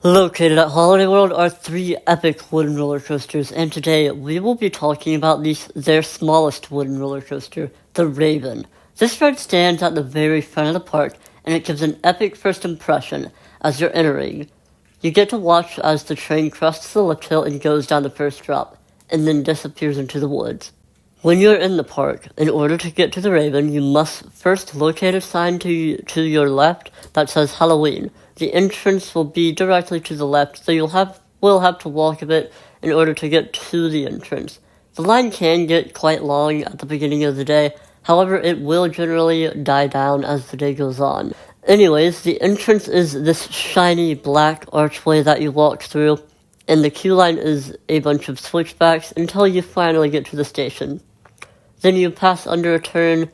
Located at Holiday World are 3 epic wooden roller coasters, and today we will be talking about their smallest wooden roller coaster, the Raven. This ride stands at the very front of the park, and it gives an epic first impression as you're entering. You get to watch as the train crests the lift hill and goes down the first drop, and then disappears into the woods. When you're in the park, in order to get to the Raven, you must first locate a sign to your left that says Halloween. The entrance will be directly to the left, so will have to walk a bit in order to get to the entrance. The line can get quite long at the beginning of the day, however it will generally die down as the day goes on. Anyways, the entrance is this shiny black archway that you walk through, and the queue line is a bunch of switchbacks until you finally get to the station. Then you pass under a turn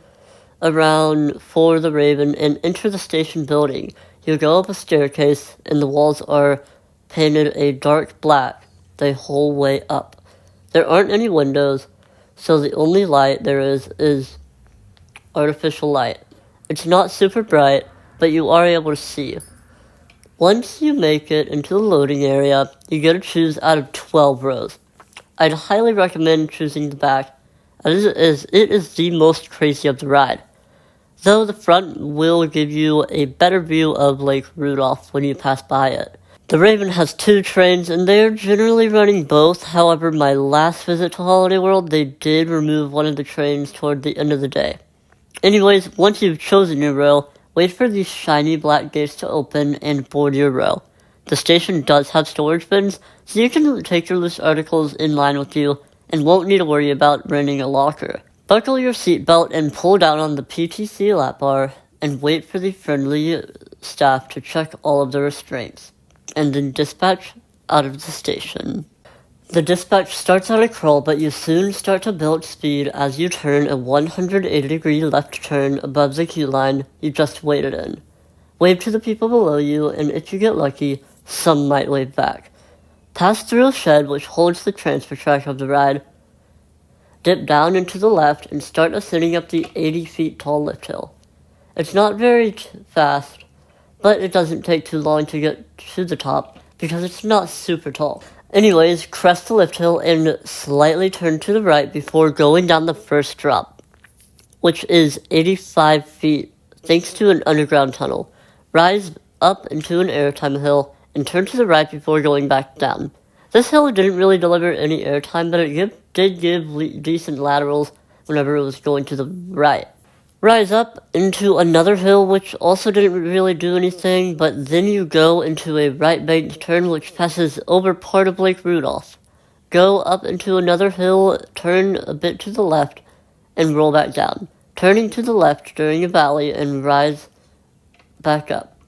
around for the Raven and enter the station building. You go up a staircase, and the walls are painted a dark black the whole way up. There aren't any windows, so the only light there is artificial light. It's not super bright, but you are able to see. Once you make it into the loading area, you get to choose out of 12 rows. I'd highly recommend choosing the back, as it is the most crazy of the ride. Though the front will give you a better view of Lake Rudolph when you pass by it. The Raven has 2 trains, and they are generally running both. However, my last visit to Holiday World, they did remove one of the trains toward the end of the day. Anyways, once you've chosen your row, wait for these shiny black gates to open and board your row. The station does have storage bins, so you can take your loose articles in line with you and won't need to worry about renting a locker. Buckle your seatbelt and pull down on the PTC lap bar and wait for the friendly staff to check all of the restraints, and then dispatch out of the station. The dispatch starts at a crawl, but you soon start to build speed as you turn a 180-degree left turn above the queue line you just waited in. Wave to the people below you, and if you get lucky, some might wave back. Pass through a shed which holds the transfer track of the ride. Dip down into the left and start ascending up the 80 feet tall lift hill. It's not very fast, but it doesn't take too long to get to the top because it's not super tall. Anyways, crest the lift hill and slightly turn to the right before going down the first drop, which is 85 feet thanks to an underground tunnel. Rise up into an airtime hill and turn to the right before going back down. This hill didn't really deliver any airtime, but it did give decent laterals whenever it was going to the right. Rise up into another hill, which also didn't really do anything, but then you go into a right bank turn which passes over part of Lake Rudolph. Go up into another hill, turn a bit to the left, and roll back down, turning to the left during a valley and rise back up.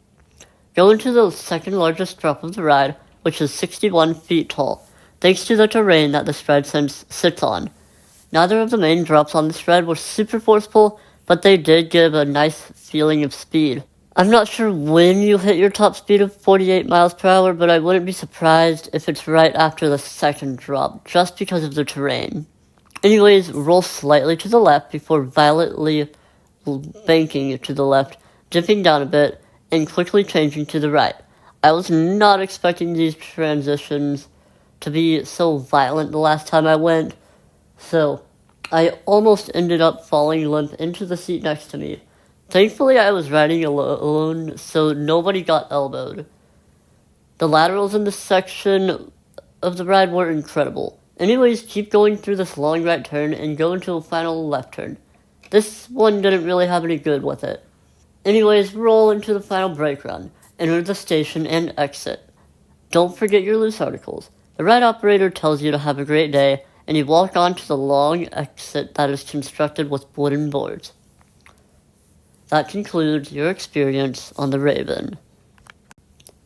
Go into the second largest drop of the ride, which is 61 feet tall, thanks to the terrain that this ride sits on. Neither of the main drops on this ride were super forceful, but they did give a nice feeling of speed. I'm not sure when you hit your top speed of 48 miles per hour, but I wouldn't be surprised if it's right after the second drop, just because of the terrain. Anyways, roll slightly to the left before violently banking to the left, dipping down a bit, and quickly changing to the right. I was not expecting these transitions to be so violent the last time I went, so I almost ended up falling limp into the seat next to me. Thankfully, I was riding alone, so nobody got elbowed. The laterals in this section of the ride were incredible. Anyways, keep going through this long right turn and go into a final left turn. This one didn't really have any good with it. Anyways, roll into the final brake run, enter the station, and exit. Don't forget your loose articles. The ride operator tells you to have a great day, and you walk on to the long exit that is constructed with wooden boards. That concludes your experience on the Raven.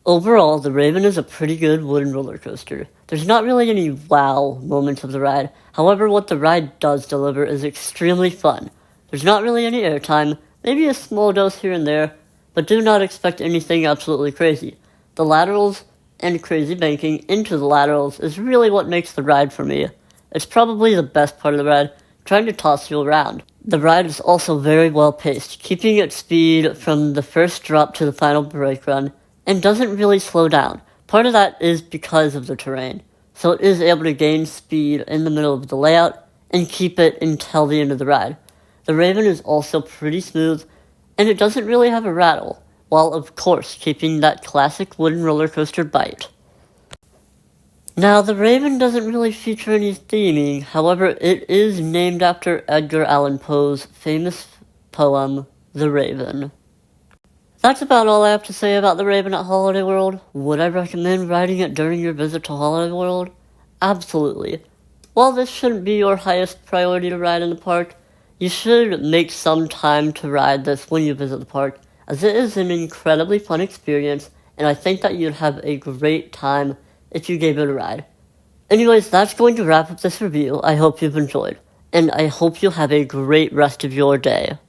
Overall, the Raven is a pretty good wooden roller coaster. There's not really any wow moments of the ride. However, what the ride does deliver is extremely fun. There's not really any airtime, maybe a small dose here and there, but do not expect anything absolutely crazy. The laterals and crazy banking into the laterals is really what makes the ride for me. It's probably the best part of the ride, trying to toss you around. The ride is also very well paced, keeping its speed from the first drop to the final brake run, and doesn't really slow down. Part of that is because of the terrain, so it is able to gain speed in the middle of the layout and keep it until the end of the ride. The Raven is also pretty smooth, and it doesn't really have a rattle, while of course keeping that classic wooden roller coaster bite. Now, the Raven doesn't really feature any theming, however, it is named after Edgar Allan Poe's famous poem, The Raven. That's about all I have to say about the Raven at Holiday World. Would I recommend riding it during your visit to Holiday World? Absolutely. While this shouldn't be your highest priority to ride in the park, you should make some time to ride this when you visit the park, as it is an incredibly fun experience, and I think that you'd have a great time if you gave it a ride. Anyways, that's going to wrap up this review. I hope you've enjoyed, and I hope you have a great rest of your day.